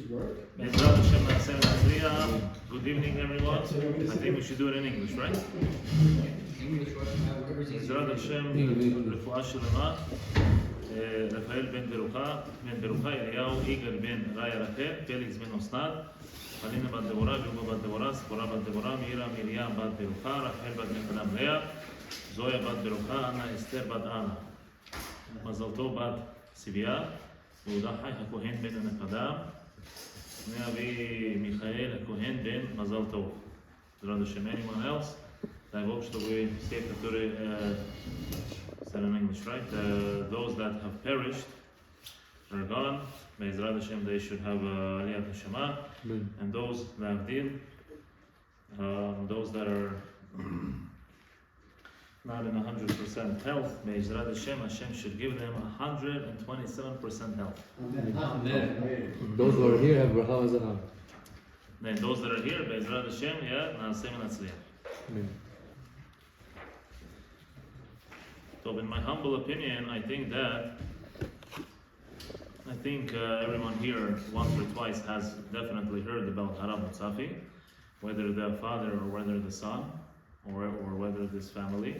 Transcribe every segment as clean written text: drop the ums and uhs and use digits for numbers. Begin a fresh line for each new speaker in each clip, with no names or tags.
Bezrat Hashem Na'aseh V'Natzliach. Good evening, everyone. I think we should do it in English, right? Bezrat Hashem, רפואה שלמה, רפאל בן ברוכה, אליהו, יגאל בן רעיה רחל, פליקס בן אסנת, חלינה בת דבורה, ג'ובה בת דבורה, ספורה בת דבורה, מירה מרים בת ברוכה, רחל בת נכדם לאה, זויה בת ברוכה, אנה אסתר בת אנה, מזל טוב בת צביה, יהודה חי הכהן בן הנכדם, אבי מיכאל הכהן בן מזל טוב. Bezrat Hashem, anyone else? I hope that we say said in English, right? Those that have perished are gone. Bezrat Hashem, they should have Aliyat Neshama. And those that have did, those that are not in 100% health, Bezrat Hashem, Hashem should give them 127% health.
Those who are here have bracha v'zanah.
Then those that are here, Bezrat Hashem, Na'aseh V'Natzliach. So in my humble opinion, I think everyone here once or twice has definitely heard about Harav Mutzafi, whether the father or whether the son, or whether this family,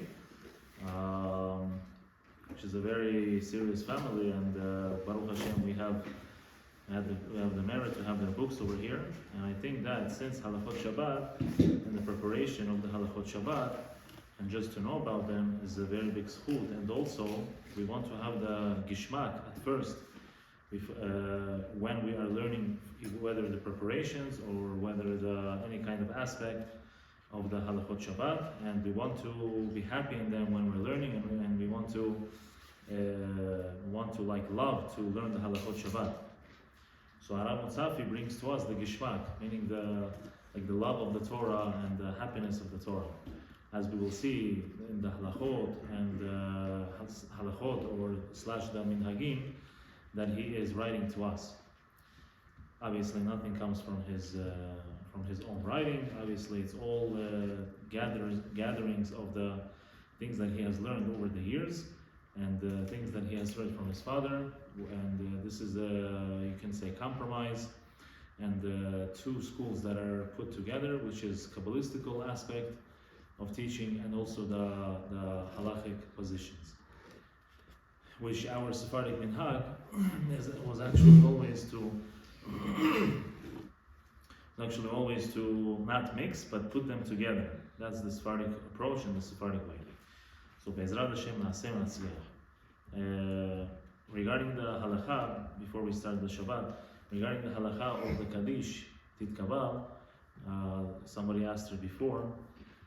which is a very serious family, and Baruch Hashem, we have the merit to have their books over here. And I think that since Halachot Shabbat and the preparation of the Halachot Shabbat, and just to know about them is a very big schut. And also, we want to have the gishmak at first, when we are learning whether the preparations or whether any kind of aspect of the Halachot Shabbat, and we want to be happy in them when we're learning, and we want to love to learn the Halachot Shabbat. So Harav Mutzafi brings to us the gishmak, meaning the love of the Torah and the happiness of the Torah. As we will see in the halachot and halachot or / the minhagim that he is writing to us. Obviously, nothing comes from his own writing. Obviously, it's all gatherings of the things that he has learned over the years and things that he has heard from his father. And this is you can say compromise and two schools that are put together, which is Kabbalistical aspect of teaching and also the halachic positions, which our Sephardic minhag was actually always to not mix but put them together. That's the Sephardic approach and the Sephardic way. So Bezrat Hashem Na'aseh V'Natzliach. Regarding the halacha, before we start the Shabbat, regarding the halacha of the Kaddish Titkabal, somebody asked her before,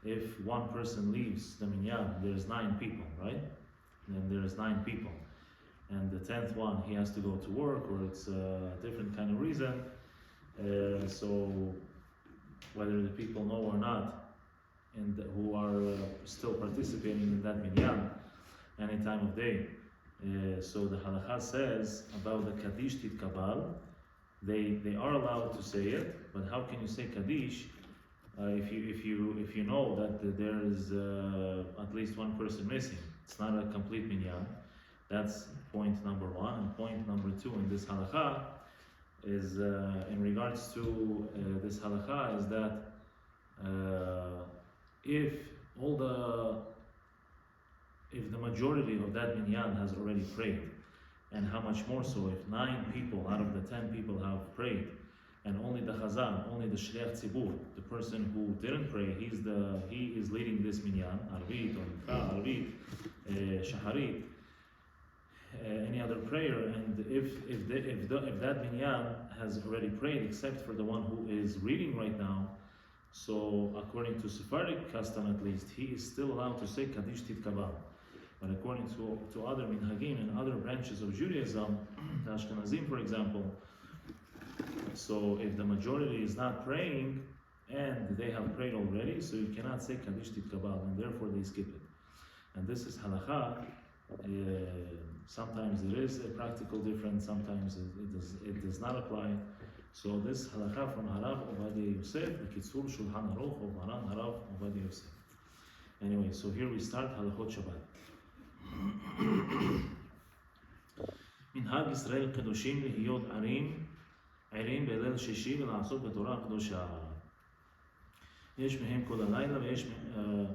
if one person leaves the minyan, there's 9 people, right? And there's 9 people. And the 10th one, he has to go to work, or it's a different kind of reason. So whether the people know or not, and who are still participating in that minyan, any time of day. So the halakha says about the Kaddish Titkabal, they are allowed to say it, but how can you say Kaddish if you know that there is at least one person missing? It's not a complete minyan. That's point number 1. And point number 2 in this halakha is in regards to this halakha is that if the majority of that minyan has already prayed, and how much more so if 9 people out of the 10 people have prayed, and only the Chazan, only the Shliach Tzibur, the person who didn't pray, he is leading this minyan, Arvit or Mincha, Arvit, Shaharit, any other prayer, and if that minyan has already prayed, except for the one who is reading right now, so according to Sephardic custom at least, he is still allowed to say Kaddish Titkabal. But according to other minhagim and other branches of Judaism, the Ashkenazim for example, so if the majority is not praying and they have prayed already, so you cannot say Kaddish Titkabal, and therefore they skip it. And this is halakha. Sometimes it is a practical difference, sometimes it does not apply. So this halakha from Harav Ovadia Yosef, the Kitzur Shulchan Aruch of Maran Harav Ovadia Yosef. Anyway, so here we start Halachot Shabbat. מנהג ישראל קדושים להיות ערים ערים בליל שישי ולעשות בתורה הקדושה. יש מהם כל הלילה ויש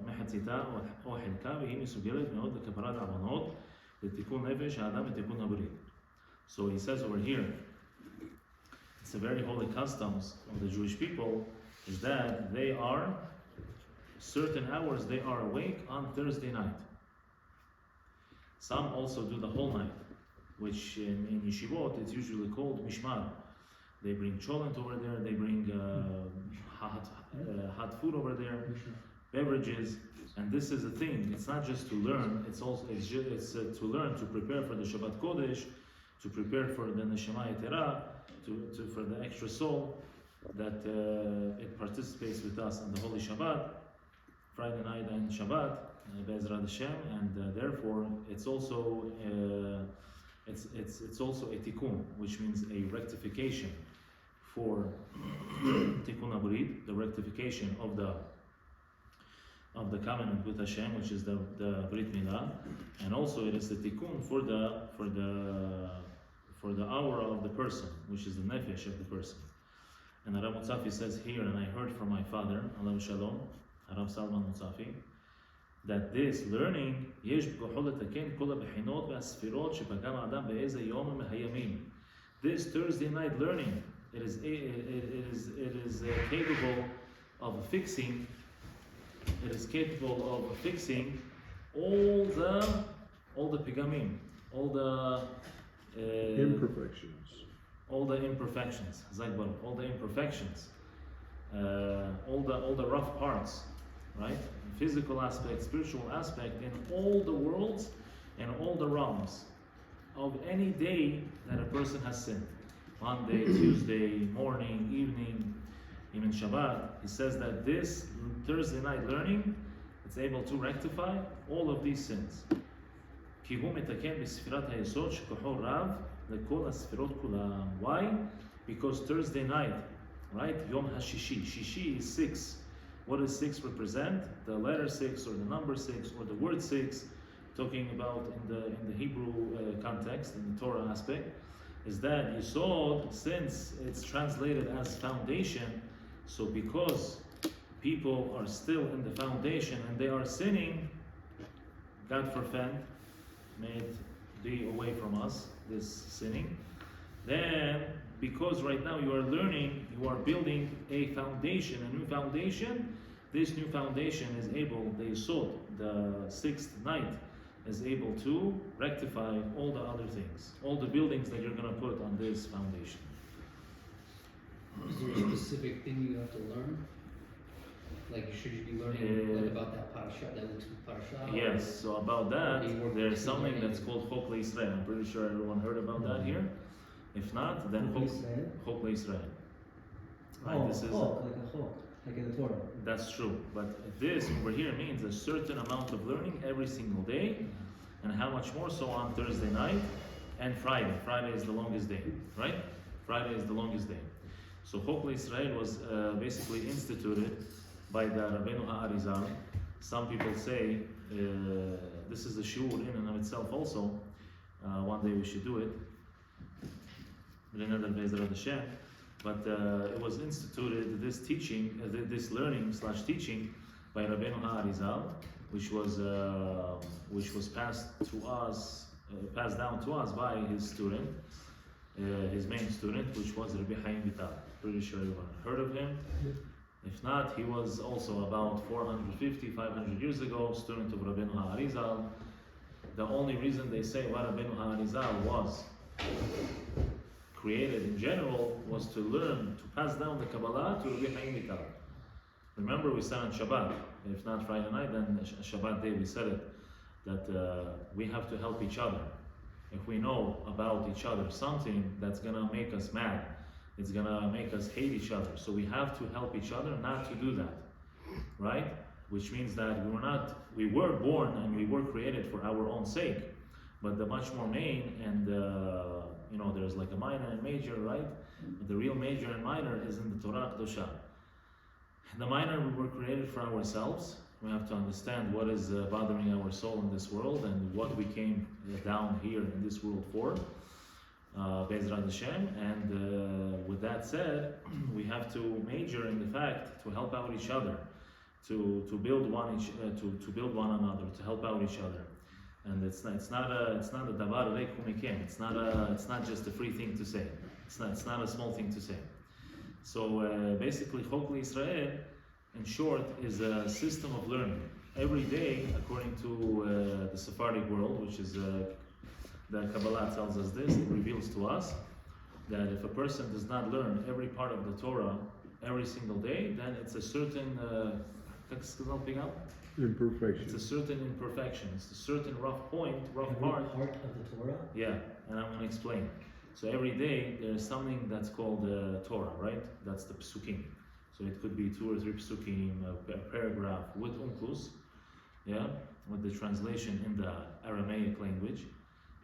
מחציתה או חלקה, והיא מסוגלת מאוד לכפרת עוונות, לתיקון נפש האדם ותיקון הברית. So he says over here, it's a very holy customs of the Jewish people, is that they are, certain hours they are awake on Thursday night. Some also do the whole night, which in yeshivot it's usually called mishmar. They bring cholent over there, they bring hot food over there, beverages, and this is a thing. It's not just to learn; it's to learn to prepare for the Shabbat Kodesh, to prepare for the Neshama Yetera, for the extra soul that it participates with us in the Holy Shabbat, Friday night and Shabbat, Be'ezrat Hashem, and therefore it's also it's also a tikkun, which means a rectification for tikkun abrit, the rectification of the covenant with Hashem, which is the Brit Milah, and also it is the tikkun for the hour of the person, which is the nefesh of the person. And Rav Mutzafi says here, and I heard from my father, Alav Shalom, Rav Salman Mutzafi, that this learning, יש בכוחו לתקן כל הבחינות והספירות שפגם האדם באיזה יום מהימים. This Thursday night learning, it is capable of fixing. It is capable of fixing all the pigamim, all the
imperfections,
all the imperfections, all the rough parts, right? Physical aspect, spiritual aspect, in all the worlds and all the realms of any day that a person has sinned. Monday, Tuesday, morning, evening, even Shabbat. He says that this Thursday night learning, it's able to rectify all of these sins. כי הוא מתקן בספירת היסוד שכוחו רב לכל הספירות כולם. Why? Because Thursday night, right? Yom HaShishi. Shishi is 6. What does 6 represent? The letter 6 or the number 6 or the word 6, talking about in the Hebrew context, in the Torah aspect, is that Yisod, since it's translated as foundation, so because people are still in the foundation and they are sinning, God forbid, may it be away from us, this sinning, then because right now you are learning, you are building a foundation, a new foundation. This new foundation is able, the Yisod, the sixth night, is able to rectify all the other things, all the buildings that you're going to put on this foundation.
Is there a specific thing you have to learn? Like should you be learning like about that parasha, that parasha?
Yes, so about that, there's something that's called Chok LeYisrael. I'm pretty sure everyone heard about that here. If not, then Chok LeYisrael. Right, this is
like in the Torah.
That's true, but this over here means a certain amount of learning every single day, and how much more so on Thursday night and Friday. Friday is the longest day, right? Friday is the longest day. So Chok LeYisrael was basically instituted by the Rabbeinu Ha'arizal. Some people say this is a shiur in and of itself also. One day we should do it. But it was instituted, this teaching, this learning / teaching by Rabbeinu Ha'arizal, which was passed down to us by his student, his main student, which was Rabbi Chaim Vital. Pretty sure everyone heard of him. If not, he was also about 450, 500 years ago, student of Rabbeinu Ha'arizal. The only reason they say what Rabbeinu Ha'arizal was created in general was to learn, to pass down the Kabbalah to Rabbi Chaim Vital. Remember we said on Shabbat, if not Friday night, then Shabbat day we said it, that we have to help each other. If we know about each other something that's gonna make us mad, it's gonna make us hate each other. So we have to help each other not to do that, right? Which means that we were born and we were created for our own sake, but the much more main and there's like a minor and major, right? But the real major and minor is in the Torah Kedosha. The minor, we were created for ourselves. We have to understand what is bothering our soul in this world and what we came down here in this world for. Be'ezrat Hashem. And with that said, we have to major in the fact to help out each other, to build to build one another, to help out each other. And it's not a davar reik umikem. It's not just a free thing to say. It's not a small thing to say. So basically, Chok Israel, in short, is a system of learning. Every day, according to the Sephardic world, which is the Kabbalah tells us this, it reveals to us that if a person does not learn every part of the Torah every single day, then it's a certain
Imperfection.
it's a certain imperfection. It's a certain rough point, rough
Every
part.
part of the Torah?
Yeah, and I'm going to explain. So every day there is something that's called Torah, right? That's the psukim. So it could be 2 or 3 psukim, a paragraph with umklus, yeah, with the translation in the Aramaic language.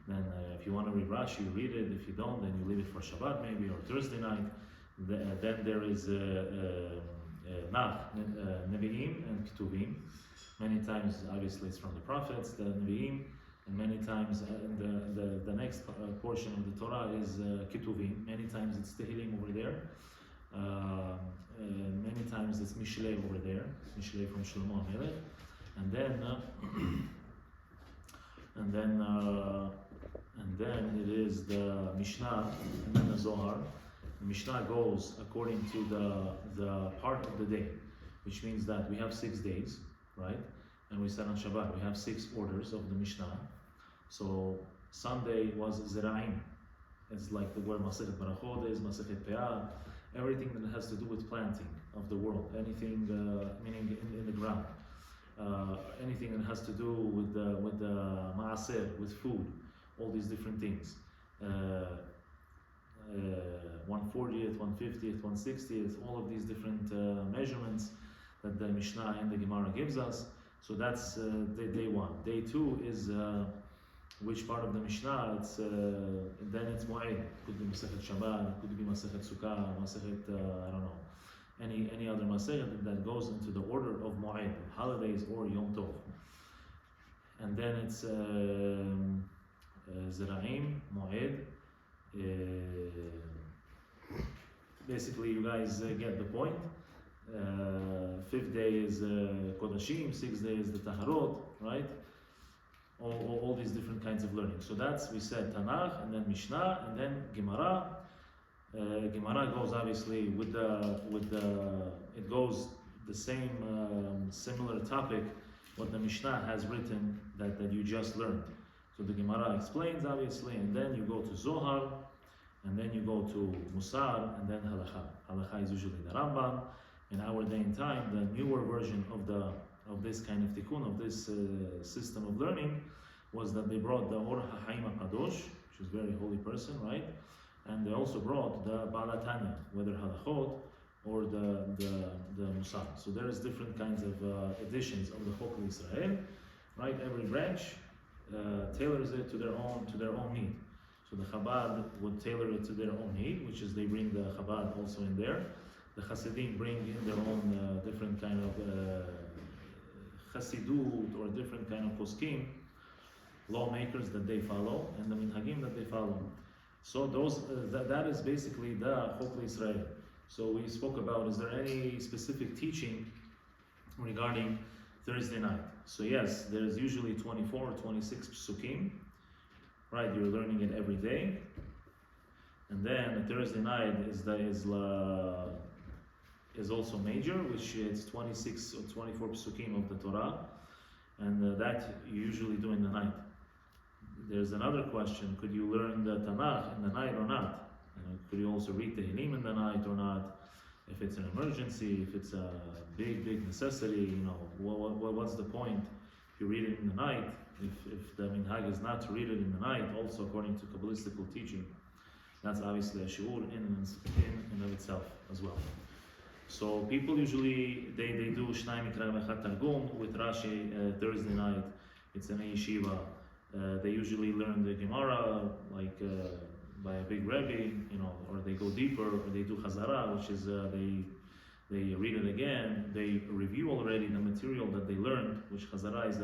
Then if you want to read Rashi, you read it. If you don't, then you leave it for Shabbat maybe, or Thursday night. Then there is Nevi'im and Ketuvim. Many times, obviously, it's from the prophets, the Nevi'im, and many times the next portion of the Torah is Ketuvim. Many times it's Tehillim over there. Many times it's Mishlei over there, Mishlei from Shlomo HaMelech. And then it is the Mishnah and then the Zohar. The Mishnah goes according to the part of the day, which means that we have 6 days, right? And we said on Shabbat we have 6 orders of the Mishnah. So Sunday was Zera'im. It's like the word Masechet Barachot is, Masechet Peah, everything that has to do with planting of the world, anything meaning in the ground. Anything that has to do with the maaser, with food, all these different things. 1/40th, 1/50th, 1/60th, all of these different measurements that the Mishnah and the Gemara gives us. So that's day 1. Day 2 is which part of the Mishnah? It's then it's Moed. It could be Masechet Shabbat, it could be Masechet Sukkah, Masechet I don't know, any other Masechet that goes into the order of Moed, holidays or Yom Tov. And then it's Zera'im, Moed. Basically, you guys get the point. 5th day is Kodashim, 6th day is the Taharot, right? All these different kinds of learning. So that's, we said Tanakh, and then Mishnah, and then Gemara. Gemara goes obviously with it goes the same similar topic what the Mishnah has written that you just learned. So the Gemara explains obviously, and then you go to Zohar, and then you go to Musar, and then Halacha. Halacha is usually the Rambam. In our day and time, the newer version of this kind of tikkun, of this system of learning, was that they brought the Or HaHaim HaKadosh, which is a very holy person, right? And they also brought the Balatanya, whether Halachot or the Musar. So there is different kinds of editions of the Chok Israel, right? Every branch tailors it to their own need. So the Chabad would tailor it to their own need, which is they bring the Chabad also in there. The Hasidim bring in their own different kind of Hasidut or different kind of poskim, lawmakers that they follow, and the minhagim that they follow. So those that is basically the Chok Israel. So we spoke about, is there any specific teaching regarding Thursday night? So yes, there's usually 24 or 26 psukim, right? You're learning it every day. And then Thursday night is also major, which it's 26 or 24 psukim of the Torah, and that you usually do in the night. There's another question: could you learn the Tanakh in the night or not? Could you also read the Tehillim in the night or not? If it's an emergency, if it's a big necessity, what's the point if you read it in the night? If the minhag is not to read it in the night, also according to Kabbalistical teaching, that's obviously a shiur in and of itself as well. So people usually they do Shnai Mikra V'Echad Targum with Rashi Thursday night. It's in a yeshiva. They usually learn the Gemara by a big Rebbe, or they go deeper, or they do Chazara, which is they read it again. They review already the material that they learned, which Chazara is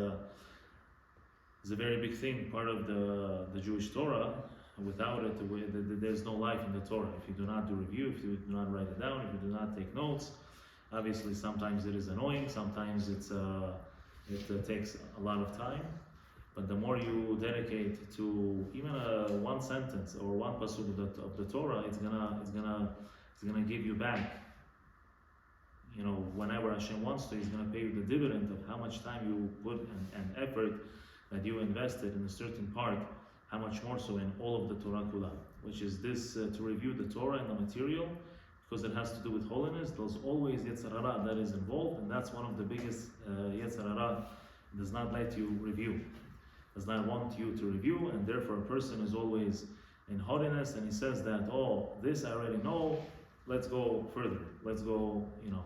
a very big thing, part of the Jewish Torah. Without it, there's no life in the Torah. If you do not do review, if you do not write it down, if you do not take notes, obviously sometimes it is annoying, sometimes it takes a lot of time. But the more you dedicate to even one sentence or one pasuk of the Torah, it's gonna give you back. You know, whenever Hashem wants to, He's gonna pay you the dividend of how much time you put and effort that you invested in a certain part. How much more so in all of the Torah Kula, which is this to review the Torah and the material, because it has to do with holiness. There's always Yetzer Hara that is involved, and that's one of the biggest Yetzer Hara. Does not let you review, does not want you to review, and therefore a person is always in haughtiness, and he says that, oh, this I already know, let's go further, let's go, you know,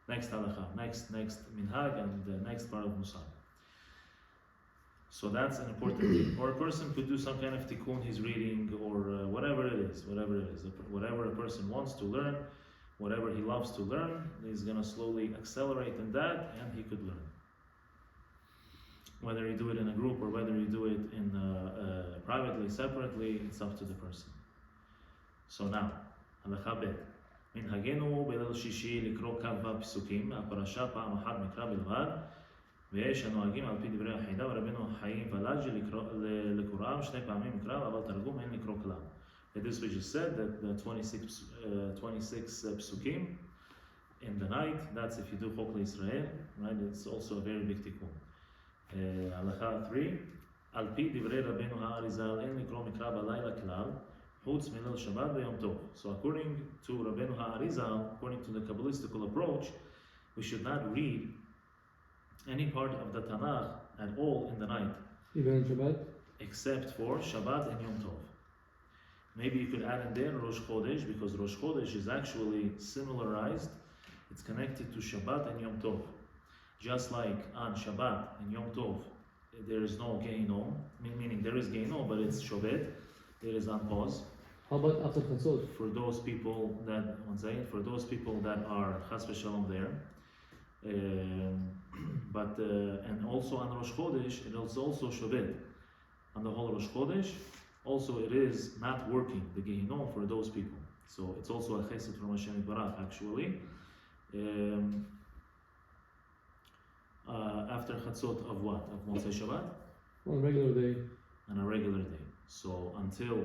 next halakha, next minhag, and the next part of Musar. So that's an important thing. Or a person could do some kind of tikkun he's reading, or whatever it is. Whatever a person wants to learn, whatever he loves to learn, he's going to slowly accelerate in that, and he could learn. Whether you do it in a group or whether you do it in privately, separately, it's up to the person. So now, הלכה ב' מנהגנו בליל שישי לקרוא כ"ו פסוקים, הפרשה פעם אחת מקרא בלבד, ויש הנוהגים על פי דברי החידה, ורבנו חיים ולאג'י לקוראם שני פעמים מקרא, אבל תרגום אין לקרוא כלל. This we just said, that the 26 psukim in the night, that's if you do Chok Israel, right? It's also a very big tikkun. הלכה 3, על פי דברי רבנו האריזל אין לקרוא מקרא בלילה כלל, חוץ מליל שבת ויום טוב. So according to רבנו האריזל, according to the Kabbalistical approach, we should not read any part of the Tanakh at all in the night.
Even on Shabbat?
Except for Shabbat and Yom Tov. Maybe you could add in there Rosh Chodesh, because Rosh Chodesh is actually similarized. It's connected to Shabbat and Yom Tov. Just like on Shabbat and Yom Tov, there is no Gehinom, meaning there is Gehinom, but it's Shovet, it is on pause.
How about after Chatzot?
For those people that, are Chas v'Shalom there, and also on Rosh Chodesh, it is also Shovet. On the whole Rosh Chodesh, also it is not working, the Gehinom, for those people. So it's also a chesed from Hashem Yitbarach, actually. After Chatzot of what? Of Motzei Shabbat?
On a regular day.
On a regular day. So until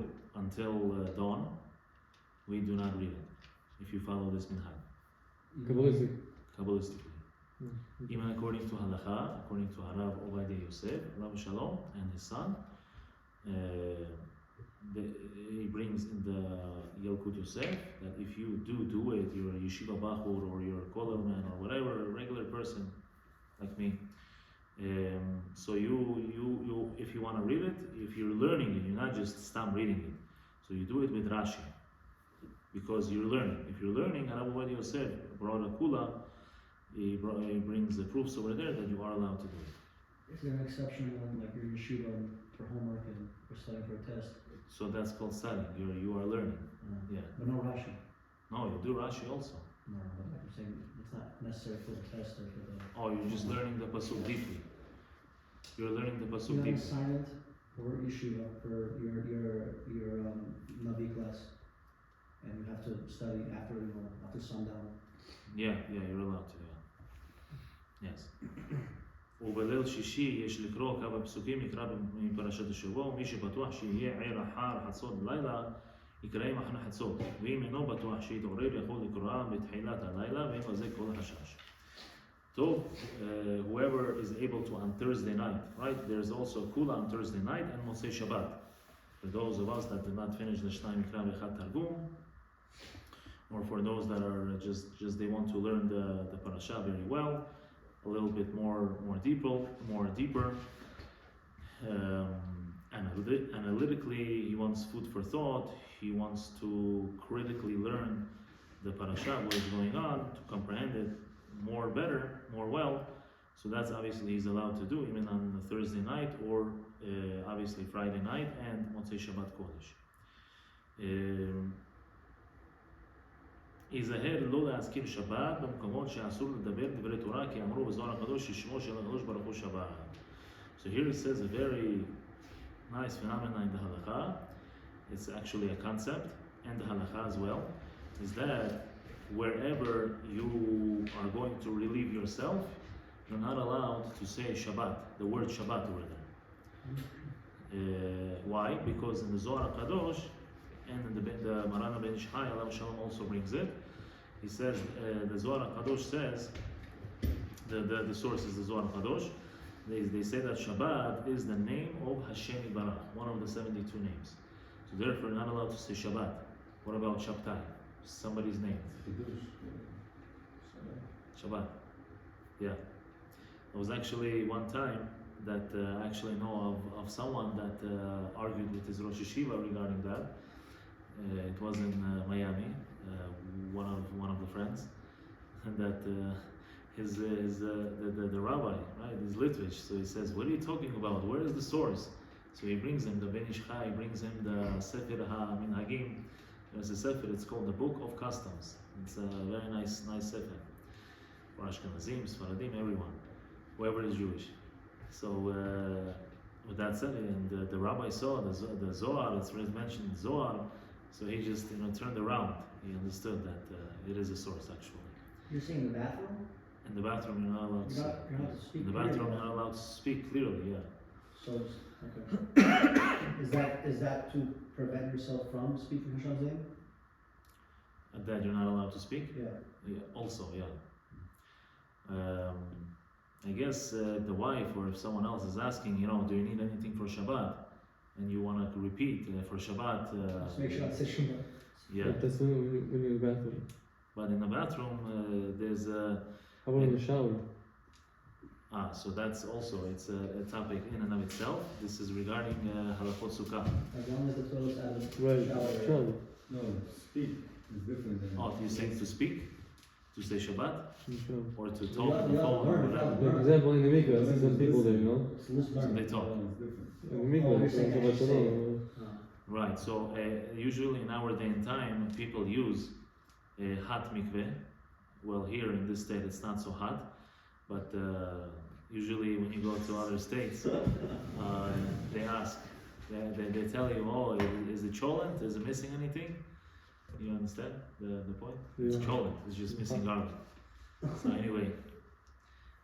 dawn, we do not read it, if you follow this minhag. Kabbalistically. Even according to Halakha, according to Harav Ovadia Yosef, Rav Shalom, and his son, he brings in the Yalkut Yosef that if you do it, you're a yeshiva bachur or you're a kollel man or whatever, a regular person like me. So you if you want to read it, if you're learning it, you're not just stop reading it. So you do it with Rashi, because you're learning. If you're learning, Harav Ovadia Yosef brought a kula. He brings the proofs over there that you are allowed to do it.
Is there an exception when like you're in yeshiva for homework and we're studying for a test?
So that's called studying. You are learning. Yeah.
But no Rashi.
No, you do Rashi also.
No, but like I'm saying, it's not necessary for the test or for the.
Oh, you're just learning the pasuk deeply. You're learning the pasuk
You have a
deeply.
silent or yeshiva for your Navi class, and you have to study after sundown.
Yeah, you're allowed to. Yeah. Yes. ובליל שישי יש לקרוא כמה פסוקים, יקרא מפרשת השבוע, ומי שבטוח שיהיה ער אחר חצות בלילה, יקרא מחנה חצות, ואם אינו בטוח שיתעורר יכול לקרוא בתחילת הלילה, ואין לזה כל החשש. So, whoever is able to on Thursday night, right? There's also Kula on Thursday night and Motzei Shabbat. For those of us that did not finish the Shnai Mikra V'Chad Targum, or for those that are just they want to learn the parasha very well, a little bit more deeper. Analytically, he wants food for thought. He wants to critically learn the parasha, what is going on, to comprehend it more well. So that's obviously he's allowed to do, even on the Thursday night or obviously Friday night and Motzei Shabbat Kodesh. ייזהר לא להזכיר שבת במקומות שאסור לדבר דברי תורה כי אמרו בזוהר הקדוש ששמו של הקדוש ברוך הוא שבת. So here it says a very nice phenomenon in the halakha it's actually a concept, and the halakha as well, is that wherever you are going to relieve yourself, you're not allowed to say Shabbat, the word Shabbat over there. Why? Because in the Zohar Kadosh, and in the Marana Ben Ishai, Allah Shalom also brings it, he says, the Zohar Kadosh says, the source is the Zohar Kadosh, they say that Shabbat is the name of Hashem Yitbarach, one of the 72 names. So therefore, you're not allowed to say Shabbat. What about Shabtai? Somebody's name. Shabbat. Yeah. There was actually one time that I actually know of someone that argued with his Rosh Yeshiva regarding that. It was in Miami, one of the friends, and that the rabbi, right, is Litvish, so he says, what are you talking about? Where is the source? So he brings him the Ben Ish Chai, brings him the Sefer HaMinhagim. There's a Sefer, it's called the Book of Customs. It's a very nice Sefer for Ashkenazim, Sfaradim, everyone, whoever is Jewish. So with that said, and the rabbi saw the Zohar, it's mentioned in Zohar, so he just turned around. He understood that it is a source actually.
You're saying the bathroom?
In the bathroom, you're not allowed to
You're not allowed to speak.
in the bathroom, you're not allowed to speak clearly. Yeah.
So, okay. Is that to prevent yourself from speaking Hashem's name?
At that, you're not allowed to speak.
Yeah.
Yeah. Also, yeah. I guess the wife, or if someone else is asking, do you need anything for Shabbat, and you want to repeat for Shabbat.
Just make sure I say Shabbat.
Yeah.
But that's when you're in the bathroom.
But in the bathroom, there's a.
How about in the shower?
So that's also, it's a topic in and of itself. This is regarding Halachot Sukkah.
As long as the toilet's out of the
Right,
shower.
shower.
No, speak is different than.
Oh, you saying to speak? To say Shabbat?
In the shower.
Or to talk on the
Yeah,
phone?
learn,
Or whatever?
learn.
For example, in the mikveh, I see some people there,
So let's
So
learn.
they talk.
No, it's different.
In the
Oh,
mikveh,
you're saying
Shabbat
actually
Shalom.
Right, so usually in our day and time, people use hot mikveh. Well, here in this state, it's not so hot, but usually when you go to other states, they ask, they tell you, oh, is it cholent? Is it missing anything? You understand the point? It's
Yeah.
cholent, it's just missing garlic. So anyway,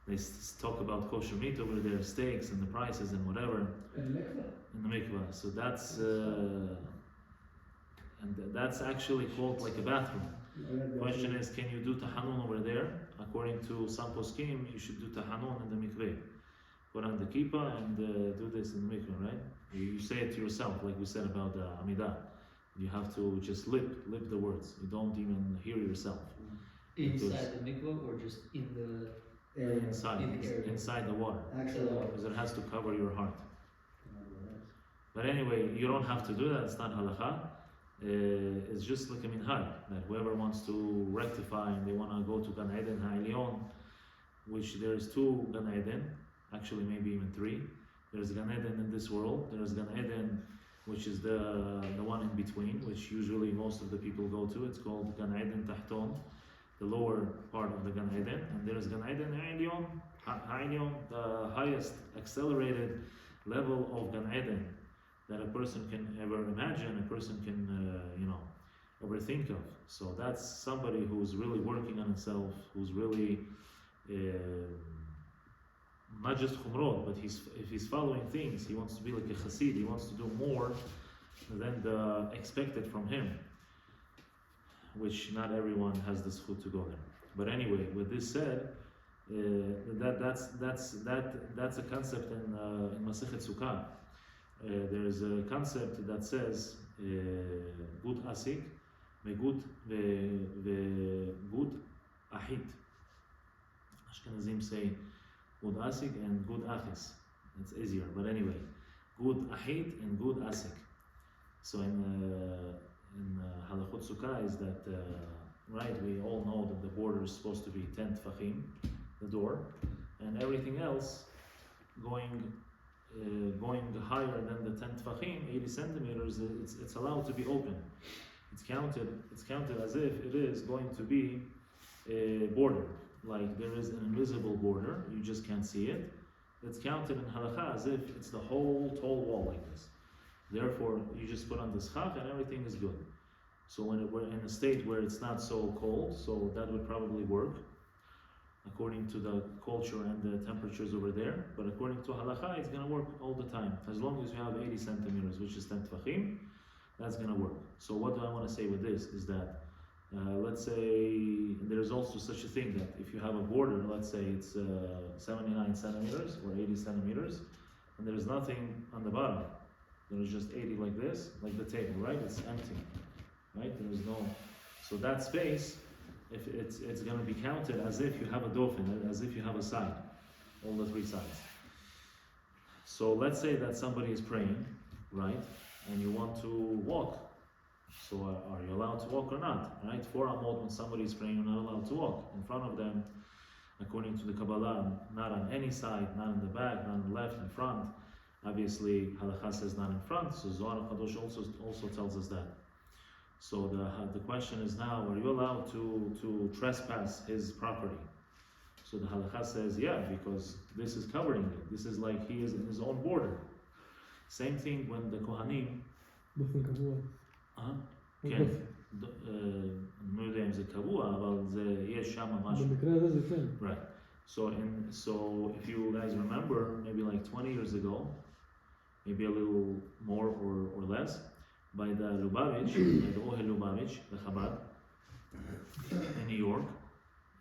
they talk about kosher meat over there, steaks and the prices and whatever
And mikveh.
in the mikvah. So that's that's actually called like a bathroom. The question is, can you do tahanun over there? According to some poskim, you should do tahanun in the mikveh. Put on the kippah and do this in the mikveh, right? You say it to yourself, like we said about the Amidah. You have to just lip the words. You don't even hear yourself.
Inside the mikvah or just in the
Area.
Inside the water,
Actually,
because it has to cover your heart. But anyway, you don't have to do that. It's not halakha. It's just like a minhag, that whoever wants to rectify and they want to go to Gan Eden Ha'elyon, which there's 2 Gan Eden, actually maybe even 3. There's Gan Eden in this world. There's Gan Eden, which is the one in between, which usually most of the people go to. It's called Gan Eden Tahton, the lower part of the Gan Eden. And there's Gan Eden Ha'elyon, the highest accelerated level of Gan Eden that a person can ever imagine, a person can, ever think of. So that's somebody who's really working on himself, who's really not just chumrot, but if he's following things, he wants to be like a chassid, he wants to do more than the expected from him, which not everyone has the zchut to go there. But anyway, with this said, that's a concept in Masechet Sukkah. There's a concept that says good asik, good ahit. Ashkenazim say good asik and good achis. It's easier, but anyway, good ahit and good asik. So in Halachot Sukkah is that right? We all know that the border is supposed to be 10 tfachim, the door, and everything else going higher than the 10 tfachim, 80 centimeters, it's allowed to be open. It's counted as if it is going to be a border, like there is an invisible border, you just can't see it. It's counted in halakha as if it's the whole tall wall like this. Therefore, you just put on the schach and everything is good. So when we're in a state where it's not so cold, so that would probably work according to the culture and the temperatures over there. But according to halacha, it's going to work all the time. As long as you have 80 centimeters, which is 10 tefachim, that's going to work. So what do I want to say with this is that let's say there's also such a thing that if you have a border, let's say it's 79 centimeters or 80 centimeters, and there's nothing on the bottom. There's just 80 like this, like the table, right? It's empty, right? There's no, so that space, if it's going to be counted as if you have a dolphin, as if you have a side, all the three sides. So let's say that somebody is praying, right? And you want to walk. So are you allowed to walk or not, right? 4 amot, when somebody is praying, you're not allowed to walk. In front of them, according to the Kabbalah, not on any side, not in the back, not in the left, in front. Obviously, Halakha says not in front, so Zohar Kadosh also tells us that. So the question is now, are you allowed to trespass his property? So the Halakha says, yeah, because this is covering it. This is like he is in his own border. Same thing when the Kohanim, כן, לא יודע אם זה קבוע, אבל יש שם משהו.
במקרה הזה זה כן.
Right. So if you guys remember, maybe like 20 years ago, maybe a little more or less, by the Lubavitch, by the Ohel Lubavitch, the Chabad, in New York,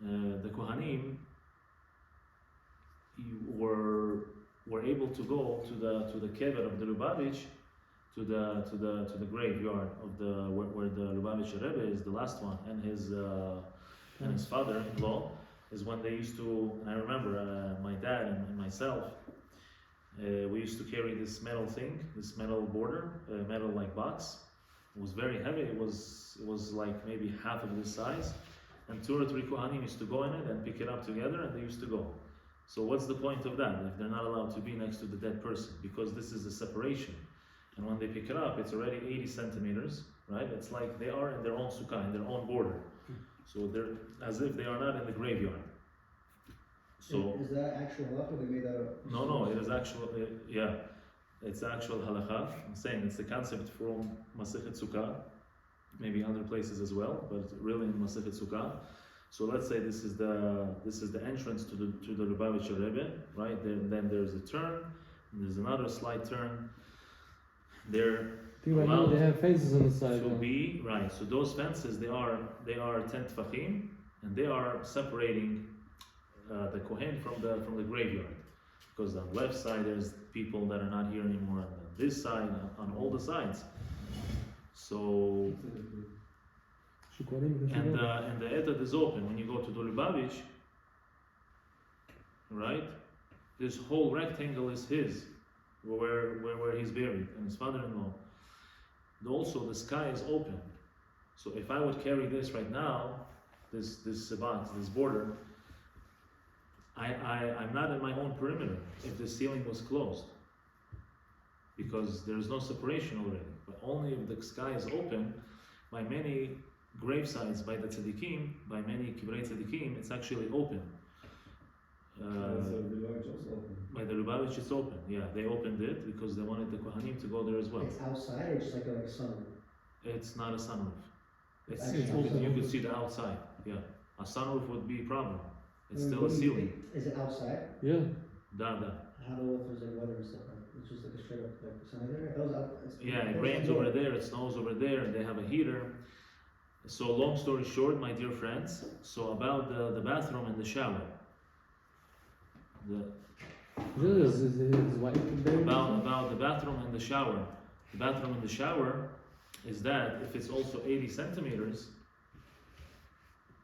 the Kohanim were able to go to the kever of the Lubavitch, to the graveyard of where the Lubavitcher Rebbe is, the last one, and his father-in-law is when they used to. And I remember my dad and myself, we used to carry this metal thing, this metal border, metal like box. It was very heavy. It was like maybe half of this size, and 2 or 3 Kohanim used to go in it and pick it up together, and they used to go. So what's the point of that if they're not allowed to be next to the dead person? Because this is a separation. And when they pick it up, it's already 80 centimeters, right? It's like they are in their own sukkah, in their own border. So they're as if they are not in the graveyard. So
is that actual halakha? They made that up?
No, it is actual, yeah. It's actual halakha. I'm saying it's the concept from Masechet Sukkah, maybe other places as well, but really in Masechet Sukkah. So let's say this is the entrance to the Lubavitcher Rebbe, right? Then there's a turn, and there's another slight turn. They're allowed
they have fences on the side.
to be right. So those fences, they are 10 tefachim, and they are separating the kohen from the graveyard. Because on the left side there's people that are not here anymore, and on this side, on all the sides. So and the etat is open when you go to the Lubavitch, right? This whole rectangle is his. Where he's buried, and his father-in-law. Also, the sky is open. So if I would carry this right now, this box, this border, I'm not in my own perimeter if the ceiling was closed, because there is no separation already. But only if the sky is open, by many gravesites, by the tzaddikim, by many kivrei tzaddikim, it's actually open. By the Lubavitch, it's open. Yeah, they opened it because they wanted the Kohanim to go there as well.
It's outside or just like a sunroof?
It's not a sunroof.
Actually,
You could see the outside. Yeah, a sunroof would be a problem. It's still a ceiling.
Is it outside?
Yeah.
Da.
How do if there's like weather and stuff? It's just like a straight up like sun there. It goes out.
Yeah, it rains over there, it snows over there, and they have a heater. So long story short, my dear friends, so about the bathroom and the shower. About the bathroom and the shower. The bathroom and the shower is that if it's also 80 centimeters,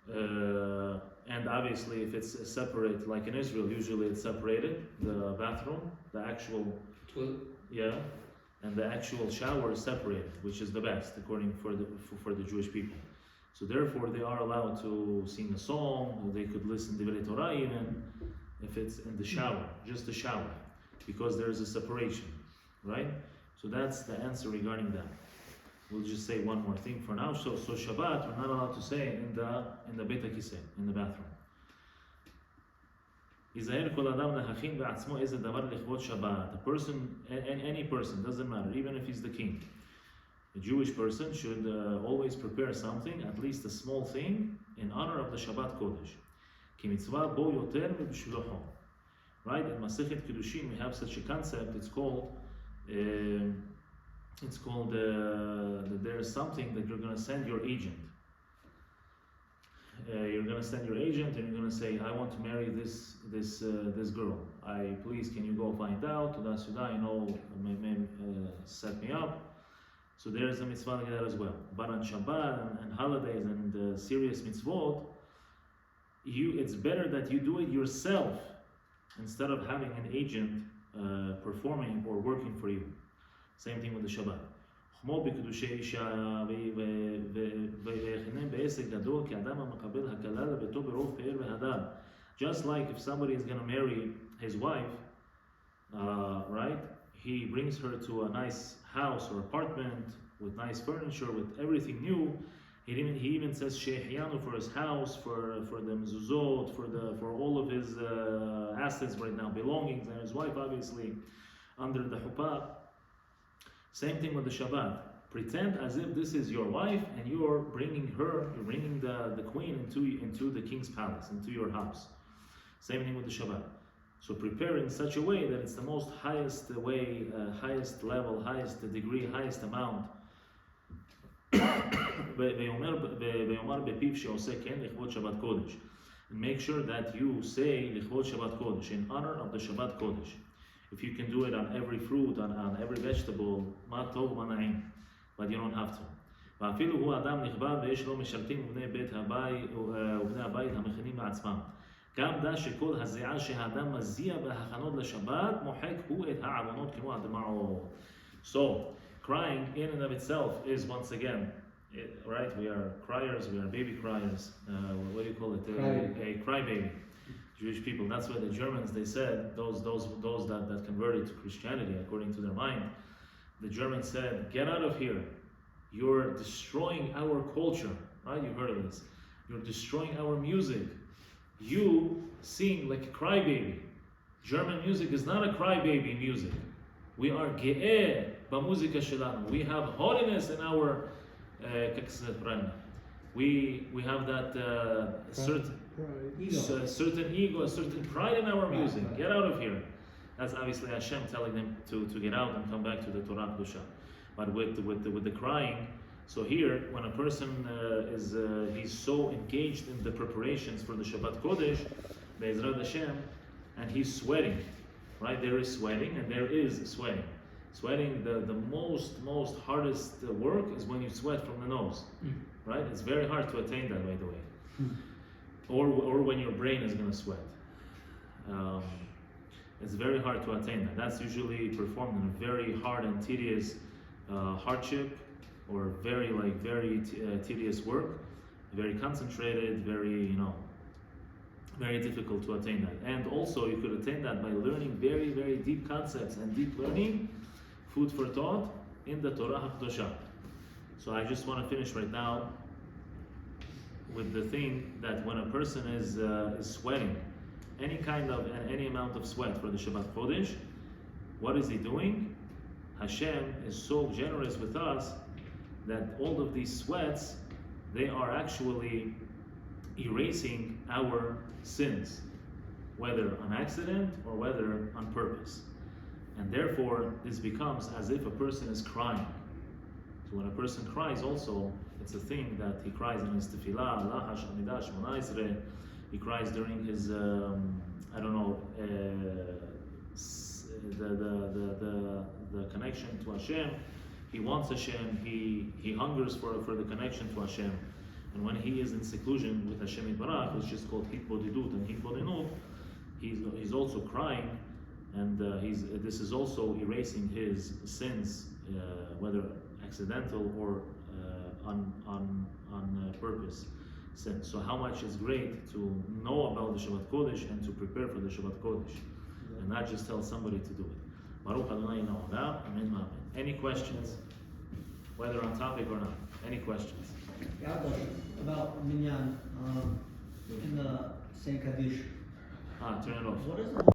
and obviously if it's separate, like in Israel, usually it's separated, the bathroom, the actual
toilet,
yeah, and the actual shower is separated, which is the best according for the Jewish people. So therefore they are allowed to sing a song, or they could listen to Divrei Torah even, if it's in the shower, just the shower, because there is a separation, right? So that's the answer regarding that. We'll just say one more thing for now. So Shabbat, we're not allowed to say in the Beit HaKisei, in the bathroom. ייזהר כל אדם להכין בעצמו איזה דבר לכבוד שבת. A person, any person, doesn't matter, even if he's the king. A Jewish person should always prepare something, at least a small thing, in honor of the Shabbat Kodesh. כי מצווה בו יותר מבשלוחו. Right? In Masechet Kiddushin we have such a concept. It's called that there's something that you're going to send your agent. You're going to send your agent and you're going to say, I want to marry this girl. Please, can you go find out? Set me up. So there's a mitzvah like that as well. But on Shabbat and holidays and serious mitzvot, it's better that you do it yourself instead of having an agent performing or working for you. Same thing with the Shabbat. כמו בקדושי אישה ויכנם בעסק גדול כאדם המקבל הקלה לביתו ברוב פאר והדר. Just like if somebody is going to marry his wife, right? He brings her to a nice house or apartment with nice furniture, with everything new. He even says shehianu for his house, for the mezuzot, for all of his assets right now, belongings, and his wife obviously under the chuppah. Same thing with the Shabbat. Pretend as if this is your wife and you're bringing the queen into the king's palace, into your house. Same thing with the Shabbat. So prepare in such a way that it's the most highest way, highest level, highest degree, highest amount. ויאמר בפיו שעושה כן לכבוד שבת קודש. And make sure that you say לכבוד שבת קודש, in honor of the Shabbat Kodesh. If you can do it on every fruit, on every vegetable, מה טוב מה נעים, but you don't have to. ואפילו הוא אדם נכבד ויש לו משרתים ובני הבית המכינים לעצמם. גם דע שכל הזיעה שהאדם מזיע בהכנות לשבת, מוחק הוא את העוונות כמו הדמעות. So, crying in and of itself is once again, right? We are criers, we are baby criers. What do you call it? A crybaby. Jewish people. That's why the Germans, they said, those that converted to Christianity according to their mind, the Germans said, get out of here. You're destroying our culture. Right? You heard of this. You're destroying our music. You sing like a crybaby. German music is not a crybaby music. We are ge'eh b'muzika shelanu. We have holiness in our we have that certain ego, a certain pride in our music. Right. Get out of here. That's obviously Hashem telling them to get out and come back to the Torah Kedusha. But with the crying, so here when a person he's so engaged in the preparations for the Shabbat Kodesh, Be'ezrat Hashem, and he's sweating, right? There is sweating and there is sweating. Sweating, the most hardest work is when you sweat from the nose, right? It's very hard to attain that, by the way. Or when your brain is going to sweat. It's very hard to attain that. That's usually performed in a very hard and tedious hardship, or very tedious work, very concentrated, very difficult to attain that. And also you could attain that by learning very, very deep concepts and deep learning, food for thought, in the Torah HaKadosha. So I just want to finish right now with the thing that when a person is sweating, any amount of sweat for the Shabbat Kodesh, what is he doing? Hashem is so generous with us that all of these sweats, they are actually erasing our sins, whether on accident or whether on purpose. And therefore, this becomes as if a person is crying. So when a person cries also, it's a thing that he cries in his tefillah, Lahash Amidah Shmona Esrei. He cries during his, the connection to Hashem. He wants Hashem, he hungers for the connection to Hashem. And when he is in seclusion with Hashem Yitbarach, which is called Hitbodidut and Hitbodinut, he's also crying, and this is also erasing his sins, whether accidental or on purpose sins. So how much is great to know about the Shabbat Kodesh and to prepare for the Shabbat Kodesh, and not just tell somebody to do it. Baruch Adonai Na'olam, Amen, Amen. Any questions, whether on topic or not? Any questions?
Yeah, about minyan in the same kaddish.
Turn it off.
What is the